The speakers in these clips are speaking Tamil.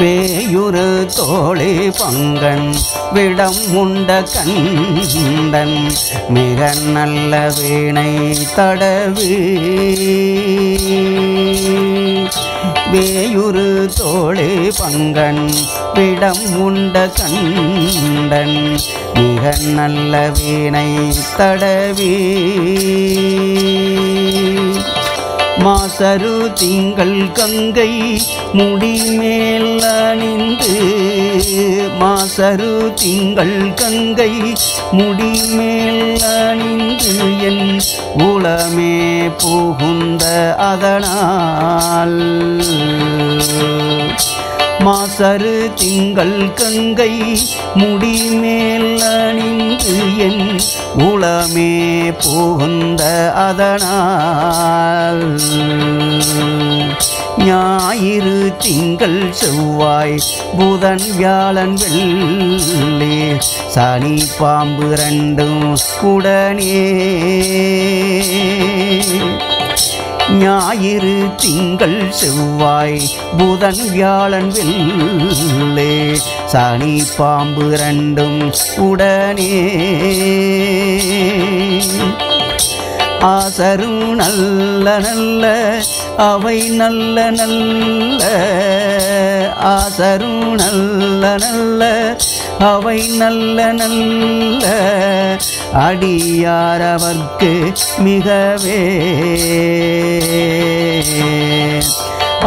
வேயுறு தோழி பங்கன் விடம் உண்ட கண்டன் மிக நல்ல வீணை தடவி வேயுறு தோழி பங்கன் விடம் உண்ட கண்டன் மிக நல்ல வீணை தடவி மாசரு திங்கள் கங்கை முடிமேல் அணிந்து மாசரு திங்கள் கங்கை முடிமேல் அணிந்து என் உளமே புகுந்த அதனால் மாசரு திங்கள் கங்கை முடிமேல் அணிந்து என் உளமே புகுந்த அதனால் ஞாயிறு திங்கள் செவ்வாய் புதன் வியாழன் வெள்ளி சனி பாம்பு ரெண்டும் உடனே ஞாயிறு திங்கள் செவ்வாய் புதன் வியாழன் வெள்ளி சனி பாம்பு ரெண்டும் உடனே ஆசரும் நல்ல நல்ல அவை நல்ல நல்ல ஆசரும் நல்ல நல்ல அவை நல்ல நல்ல அடியார் அவர்க்கு மிகவே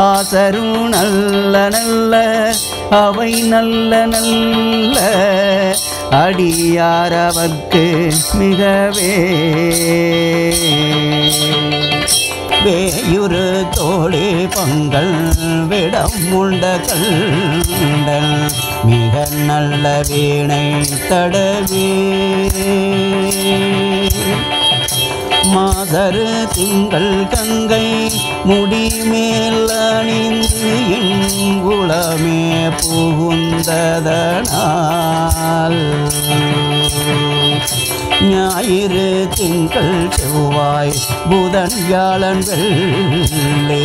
ஆசரும் நல்ல நல்ல அவை நல்ல நல்ல அடியார் அவர்க்கு மிகவே வேயுறு தோழி பங்கல் விடம் உண்ட கண்டன் மிக நல்ல வீணை தடவி மாசரு திங்கள் கங்கை முடிமேல் அணிந்து என் உளமே புகுந்ததனால் ஞாயிறு திங்கள் செவ்வாய் புதன் வியாழன் வெள்ளி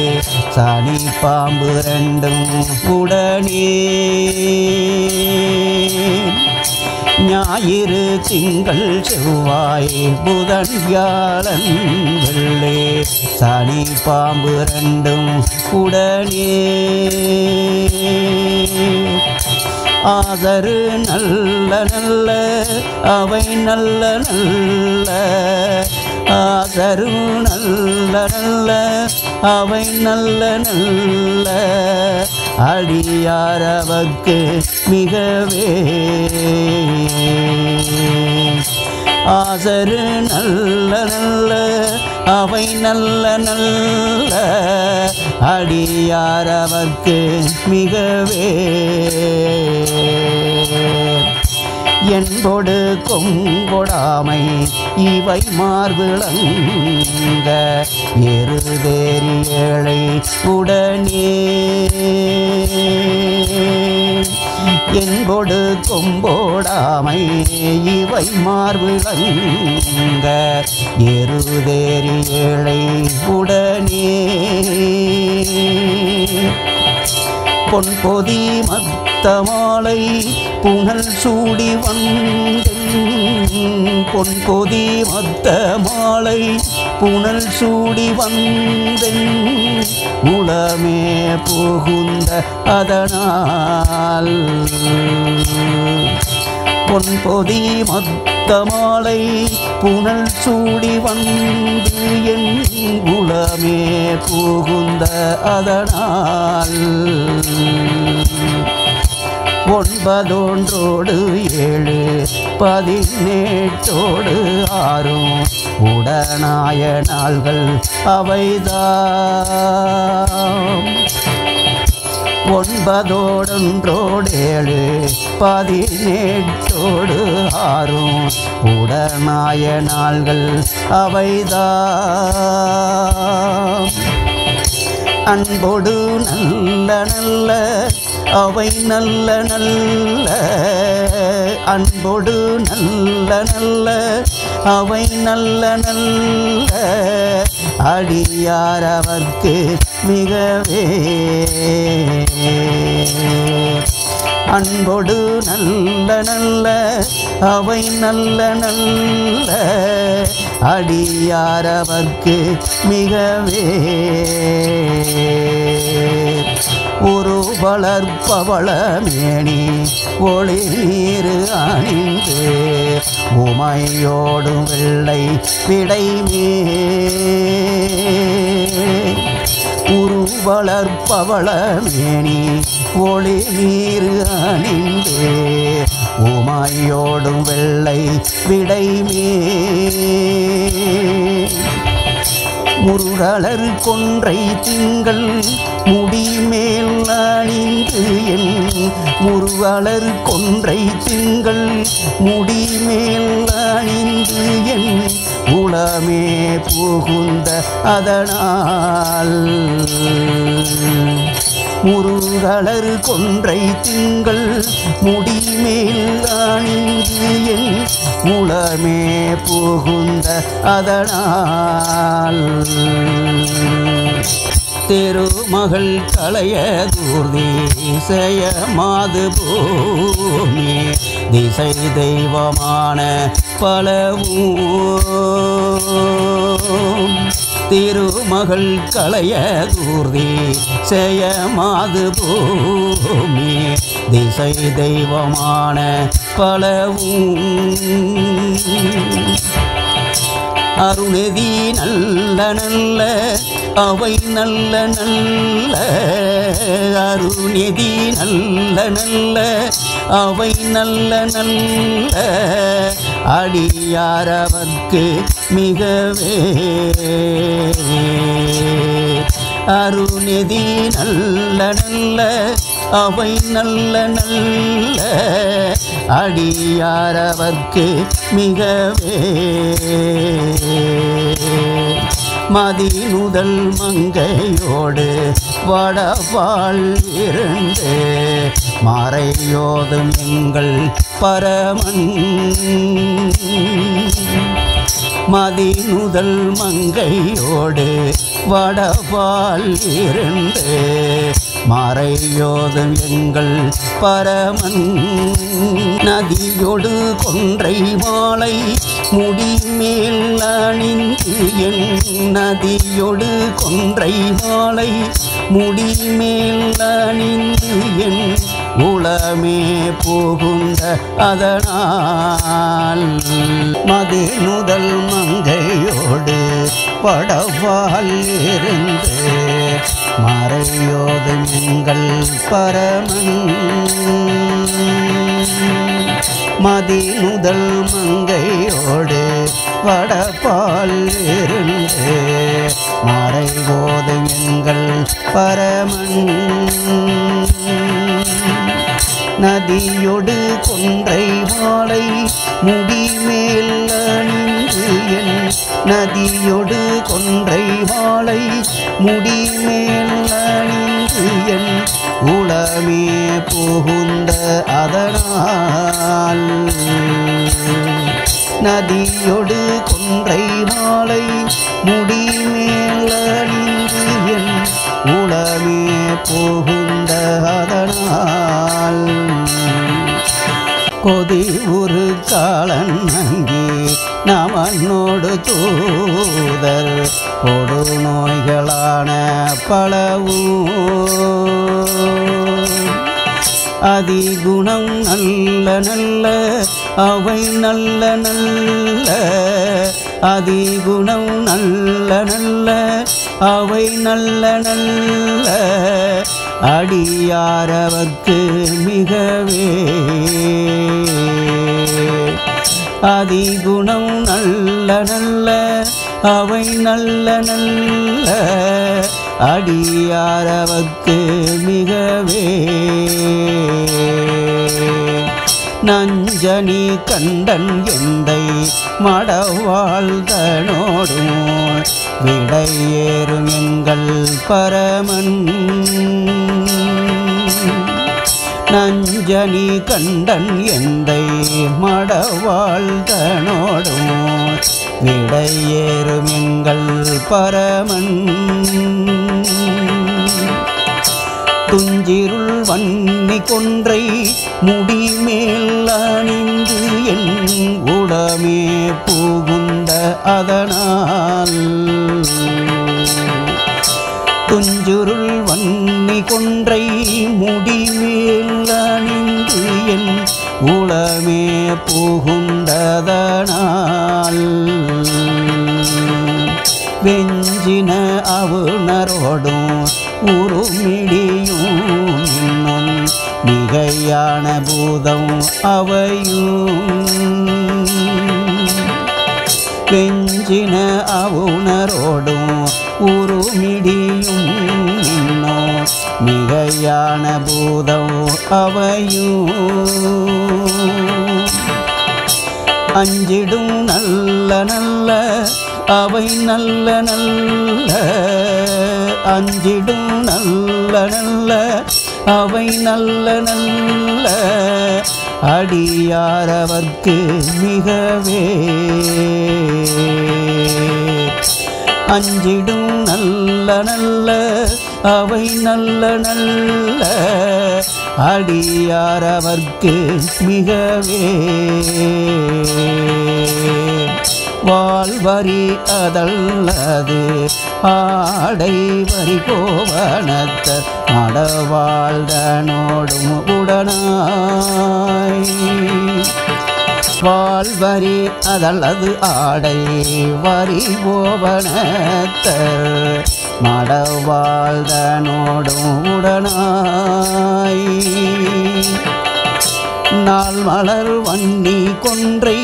சனி பாம்பு ரெண்டும் உடனே ஞாயிறு திங்கள் செவ்வாய் புதன் வியாழன் வெள்ளி சனி பாம்பு ரெண்டும் உடனே ஆதரு நல்ல நல்ல அவை நல்ல நல்ல ஆதரு நல்ல நல்ல அவை நல்ல நல்ல அடியார் அவர்க்கு மிகவே ஆசரு நல்ல நல்ல அவை நல்ல நல்ல அடியார் அவர்க்கு மிகவே என்பொடு கொங்கொடாமை இவை மார்பிளங்க எருதேறி ஏழை உடனே என்பொடு கொம்போடாமை இவை மார்பிளங்க எருதேறி ஏழை உடனே பொன்பொதி மத்த மாலை புனல் சூடி வந்தென் பொன்பொதி மத்த மாலை புனல் சூடி வந்தென் உளமே புகுந்த அதனால் பொன்பொதி மத்த மாலை புனல் சூடி வந்து என் உளமே புகுந்த அதனால் ஒன்பதொன்றோடு 7 18ஓடு 6 உடனாய நாள்கள் அவைதாம் ஒன்பதோடொன்றோடு 7 18ஓடு 6 உடனாய நாள்கள் அவைதாம் அன்போடு நல்ல நல்ல அவை நல்ல நல்ல அன்போடு நல்ல நல்ல அவை நல்ல நல்ல அடியார் அவர்க்கு மிகவே அன்போடு நல்ல நல்ல அவை நல்ல நல்ல அடியார் அவர்க்கு மிகவே ஒரு வளர்ப்பவளமேனி ஒளி நீர் அணிந்து உமையோடும் வெள்ளை விடைமே உரு வளர்ப்பவளமேனி ஒளி நீர் அணிந்து உமையோடும் வெள்ளை விடைமே முருடலர் கொன்றை திங்கள் முடிமேல் அணிந்து என் முருகலர் கொன்றை திங்கள் முடிமேல் அணிந்து என் உளமே புகுந்த அதனால் முருகலர் கொன்றை திங்கள் முடிமேல் அணிந்து என் உளமே புகுந்த அதனால் திருமகள் கலையதூர் திசைய மாது பூமி திசை தெய்வமான பலவும் திருமகள் கலையதூர் திசைய மாது பூமி திசை தெய்வமான பலவும் அருணதி நல்ல நல்ல அவை நல்ல நல்ல அருணதி நல்ல நல்ல அவை நல்ல நல்ல அடியார் அவர்க்கு மிகவே அருணதி நல்ல நல்ல அவை நல்ல நல்ல அடியார் அவர்க்கு மிகவே மதிநுதல் மங்கையோடு வடவாள் இருந்து மறையோதும் எங்கள் பரமன் மதிநுதல் மங்கையோடு வடவாள் இருந்து மறையோதும் எங்கள் பரமன் நதியோடு கொன்றை மாலை முடிமேல் அணிந்து என் நதியோடு கொன்றை மாலை முடிமேல் அணிந்து என் உளமே புகுந்த அதனால் மதிநுதல் மங்கையோடு படவால் இருந்து மறையோதும் எங்கள் பரமன் மதிநுதல் மங்கையோடு வடபால் இருந்து மறைவோதும் எங்கள் பரமன் நதியோடு கொன்றை மாலை முடிமேல் அணிந்து என் நதியோடு கொன்றை மாலை முடிமேல் அணிந்து என் உளமே புகுந்த அதனால் நதியோடு கொன்றை மாலை முடிமேல் அணிந்து என் உளமே புகுந்த அதனால் கொதி ஒரு காலன் அங்கி நமனோடு தூதர் கொடு நோய்களான பலவும் அதிகுணம் நல்ல நல்ல அவை நல்ல நல்ல அதிகுணம் நல்ல நல்ல அவை நல்ல நல்ல அடியார் அவர்க்கு மிகவே அதிகுணம் நல்ல நல்ல அவை நல்ல நல்ல அடியார் அவர்க்கு மிகவே நஞ்சனி கண்டன் எந்தை மடவாழ்தனோடும் விடையேறும் எங்கள் பரமன் நஞ்சனி கண்டன் எந்தை மடவாழ்தனோடும் விடையேறும் எங்கள் பரமன் துஞ்சிருள் வன்னி கொன்றை முடிமேல் அணிந்து என் உடமே புகுந்த அதனால் துஞ்சுருள் வன்னி கொன்றை முடிமேல் அணிந்து என் உளமே புகுந்ததனால் வெஞ்சின அவுணரோடும் உருமிடியும் இன்னும் மிகையான பூதம் அவையும் வெஞ்சின அவுணரோடும் உருமிடியும் இன்னும் மிகையான பூதம் அவையும் அஞ்சிடும் நல்ல நல்ல அவை நல்ல நல்ல அஞ்சிடும் நல்ல நல்ல அவை நல்ல நல்ல அடியாரவர்க்கு மிகவே அஞ்சிடும் நல்ல நல்ல அவை நல்ல நல்ல அடியாரவர்க்கு மிகவே வாழ்வரி அதல்லது ஆடை வரி கோவணத்த மடவாழ்தனோடும் உடனாய் வாழ்வரி அதல்லது ஆடை வரி கோவணத்தர் மடவாழ்தனோடும் உடனாய் நாள் மலர் வன்னி கொன்றை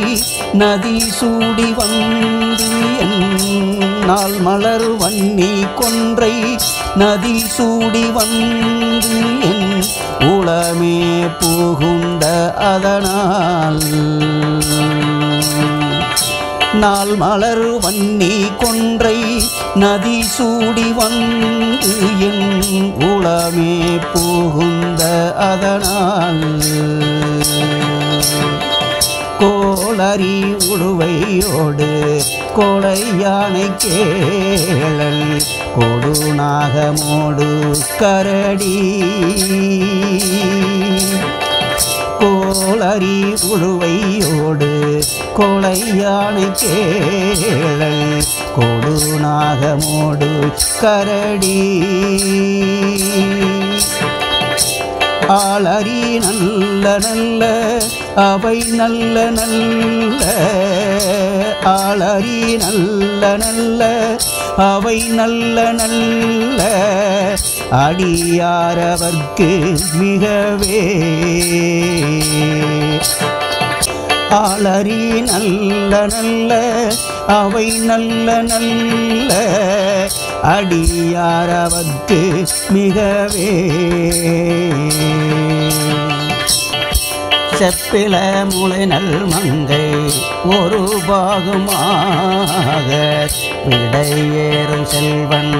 நதி சூடி வந்து என் நாள் மலர் வன்னி கொன்றை நதி சூடி வந்து என் உளமே புகுந்த அதனால் நாள் மலர் வன்னி கொன்றை நதி சூடி வந்து என் உளமே புகுந்த அதனால் கோளரி உடுவையோடு கொலையானை கேளல் கொடுநாகமோடு கரடி கோளரி உடுவையோடு கொலையானை கேளல் கொடுநாகமோடு கரடி ஆளரி நல்ல நல்ல அவை நல்ல நல்ல ஆளரி நல்ல நல்ல அவை நல்ல நல்ல அடியாரவர்க்கு மிகவே ஆளரி நல்ல நல்ல அவை நல்ல நல்ல அடியாரவர்க்கு மிகவே செப்பில முளை நல் மங்கை ஒரு பாகமாக விடையேறும் செல்வன்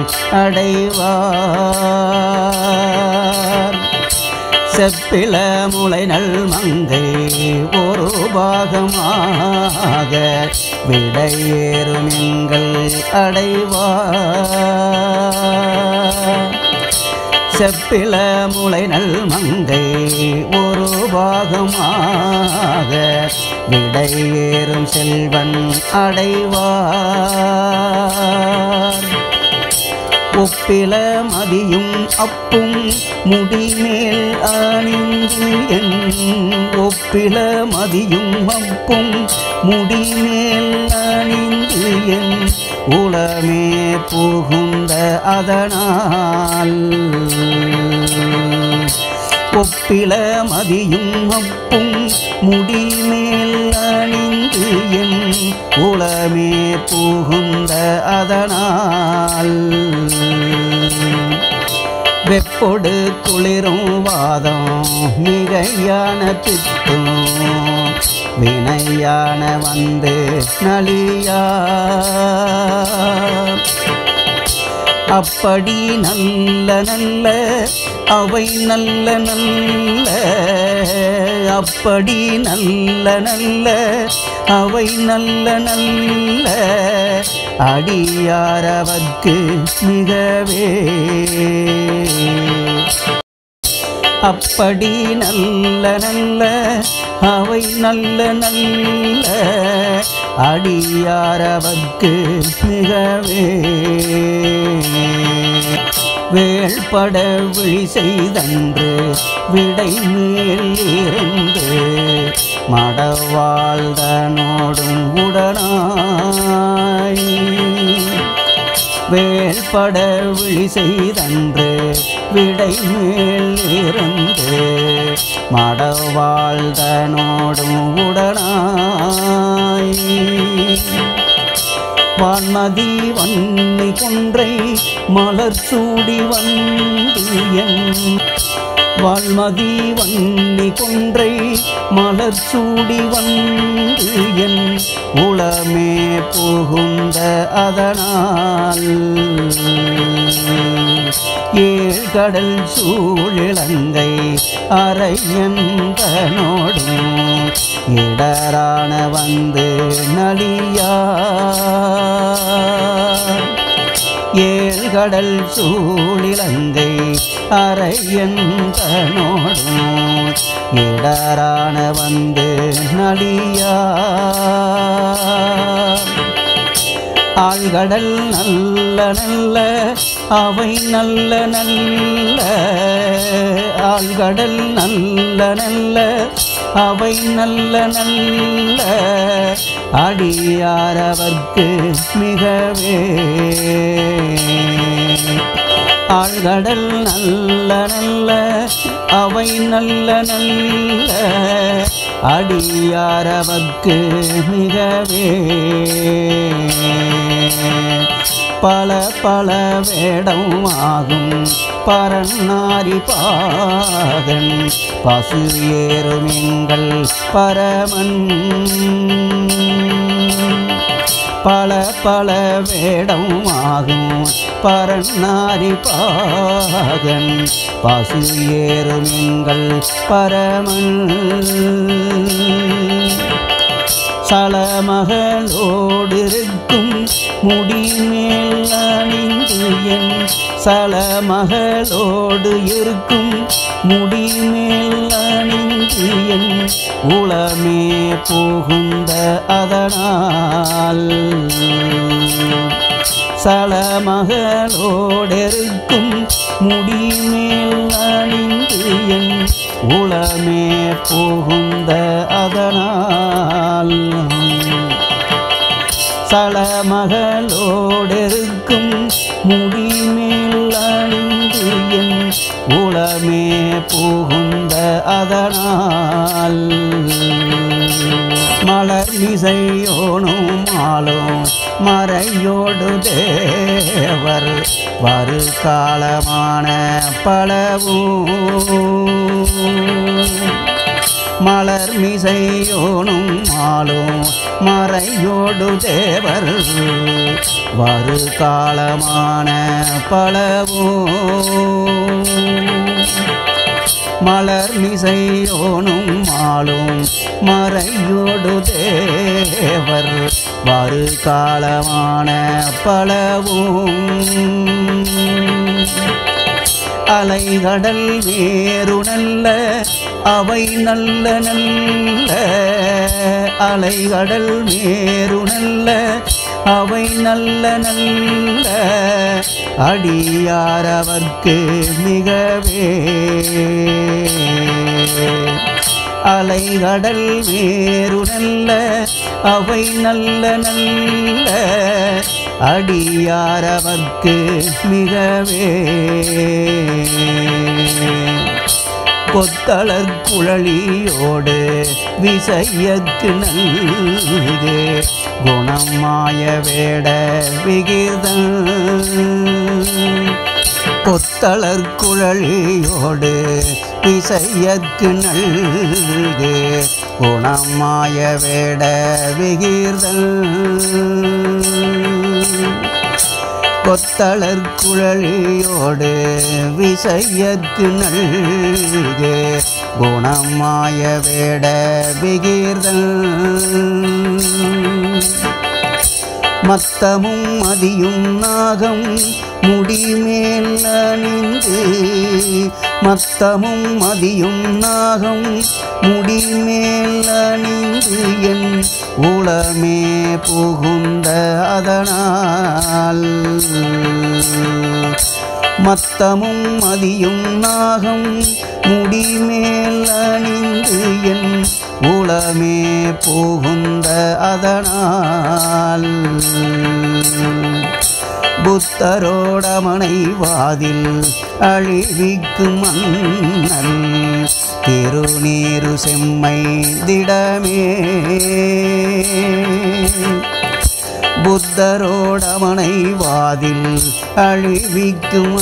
அடைவார் செப்பில முளை நல் மங்கை ஒரு பாகமாக விடையேறும் எங்கள் அடைவார் செப்பில முளை நல் மங்கை ஒரு பாகமாக விடையேறும் செல்வன் அடைவார் ஒப்பில மதியும் அப்பும் முடிமேல் அணிந்து என் ஒப்பில மதியும் அப்பும் முடிமேல் அணிந்து என் உளமே புகுந்த அதனால் ஒப்பில மதியும் அப்பும் முடிமேல் அணிந்து என் உளமே புகுந்த அதனால் வெப்பொடு குளிரும் வாதம் மிகையான திட்டும் வினையான வந்து நலியா அப்படி நல்ல நல்ல அவை நல்ல நல்ல அப்படி நல்ல நல்ல அவை நல்ல நல்ல அடியாரவர்க்கு மிகவே அப்படி நல்ல நல்ல அவை நல்ல நல்ல அடியாரவர்க்கு மிகவே வேள்பட விழி செய்தன்று விடை மேல் இருந்து மடவாழ்தனோடும் உடனாய் வேள்பட விழி செய்தன்று விடை மேல் இருந்து மடவாழ்தனோடும் உடனாய் வான்மதி வன்னை கொன்றை மலர் சூடி வந்து என் வால்மதி வன்னி கொன்றை மலர் சூடி வந்து என் உளமே புகுந்த அதனால் ஏழ்கடல் சூழிலங்கை அரையந்தனோடும் இடரான வந்து நலியா ஏழ்கடல் சூழிலங்கை அரையந்தனோடும் இடரான வந்து நலியா ஆழ்கடல் நல்ல நல்ல அவை நல்ல நல்ல ஆழ்கடல் நல்ல நல்ல அவை நல்ல நல்ல அடியாரவர்க்கு மிகவே ஆழ்கடல் நல்ல நல்ல அவை நல்ல நல்ல அடியாரவர்க்கு மிகவே பல பல வேடமாகும் பரநாரி பாகன் பசு ஏறும் எங்கள் பரமன் பல பல வேடமாகும் பரநாரி பாகன் பசு ஏறும் எங்கள் பரமன் சலமகளோடு இருக்கும் முடிமேல் அணிந்து என் சலமகளோடு இருக்கும் முடிமேல் அணிந்து என் உளமே புகுந்த அதனால் சலமகளோடெருக்கும் முடிமேல் அணிந்து என் உளமே புகுந்த அதனால் சலமகளோடெருக்கும் முடிமேல் அணிந்து என் உளமே புகுந்த அதனால் மலர் மிசையோனும் மாலும் மறையோடு தேவர் வரு காலமான பலவும் மலர் மிசையோனும் மாலும் மறையோடு தேவர் வரு காலமான பலவும் மலர் மிசையோனும் மாலும் மறையோடு தேவர் வரு காலமான பலவும் அலைகடல் வேறு நல்ல அவை நல்ல நல்ல அலைகடல் வேறு நல்ல அவை நல்ல நல்ல அடியாரவர்க்கு மிகவே அலைகடல் வேறு நல்ல அவை நல்ல நல்ல அடியாரவர்க்கு மிகவே கொத்தளர் குழலியோடு விசையக்கு நல்கு குணம் மாய வேட விகிதம் கொத்தளர் குழலியோடு விசையக்கு நல்கு குணம் மாய வேட விகிதம் கொத்தளர் குழலியோடு விசையக்கு நல்கு குணமாய வேட விகீர்தல் மத்தமும் மதியும் நாகம் முடிமேல் அணிந்து மத்தமும் மதியும் நாகம் முடிமேல் அணிந்து என் உளமே புகுந்த அதனால் மத்தமும் மதியும் நாகம் முடிமேல் அணிந்து என் உளமே புகுந்த அதனால் புத்தரோடமனை வாதில் அழிவிக்கும் மன்னல் திருநீரு செம்மை திடமே புத்தரோடமனை வாதில் அழிவிக்கும்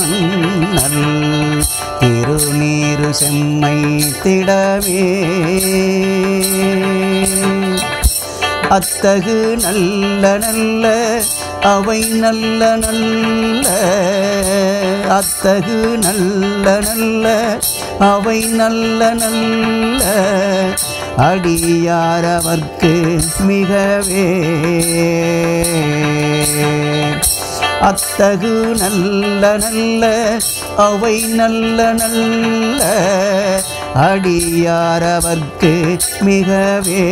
மன்னல் திருநீரு செம்மை திடமே அத்தகு நல்ல நல்ல அவை நல்ல நல்ல அத்தகு நல்ல நல்ல அவை நல்ல நல்ல அடியாரவர்க்கு மிகவே அத்தகு நல்ல நல்ல அவை நல்ல நல்ல அடியாரவர்க்கு மிகவே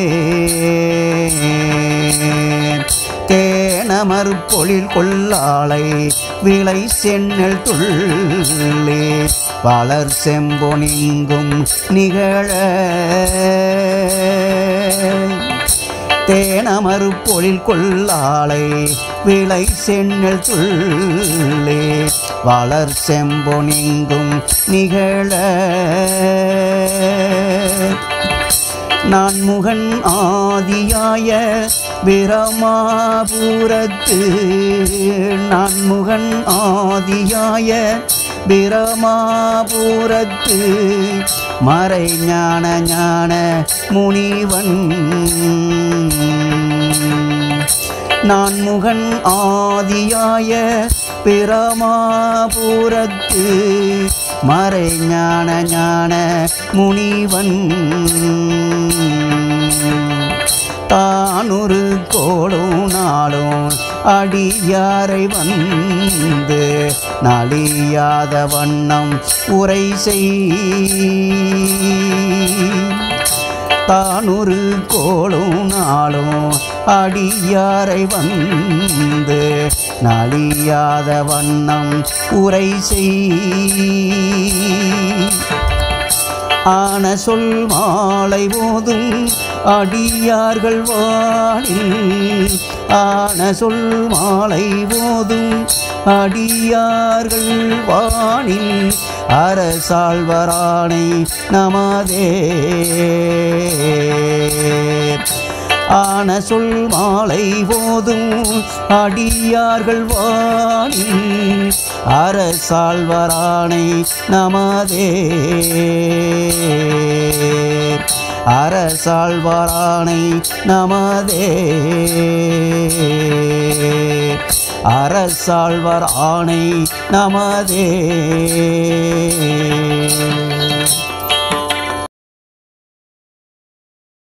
தேனமர் பொழில் கொள்ளாளை விளை சென்னல் துள்ளே வளர் செம்பொனிங்கும் நிகழ தேனமர் பொழில் கொள்ளாளை விளை சென்னல் துள்ளே வளர் செம்பொனிங்கும் நிகழ நான் முகன் ஆதியாய பிரமாபுரத்து நான் முகன் ஆதியாய பிரமாபுரத்து மறை ஞான ஞான முனிவன் நான் முகன் ஆதியாய பிரமாபுரத்து மறை ஞான ஞான முனிவன் தானொரு கோடும் நாளும் அடியாரை வந்து நலியாத வண்ணம் உரை செய் தானொரு கோடும் நாளும் அடியாரை வந்து நலியாத வண்ணம் உரை செய் ஆன சொல் மாலை போதும் அடியார்கள் வானில் ஆன சொல் மாலை போதும் அடியார்கள் வானில் அரசாழ்வரானை நமதே ஆன சொல் மாலை போதும் அடியார்கள் வானில் அரசாழ்வரானை நமதே அரசாழ்வரானை நமதே அரசாழ்வரானை நமதே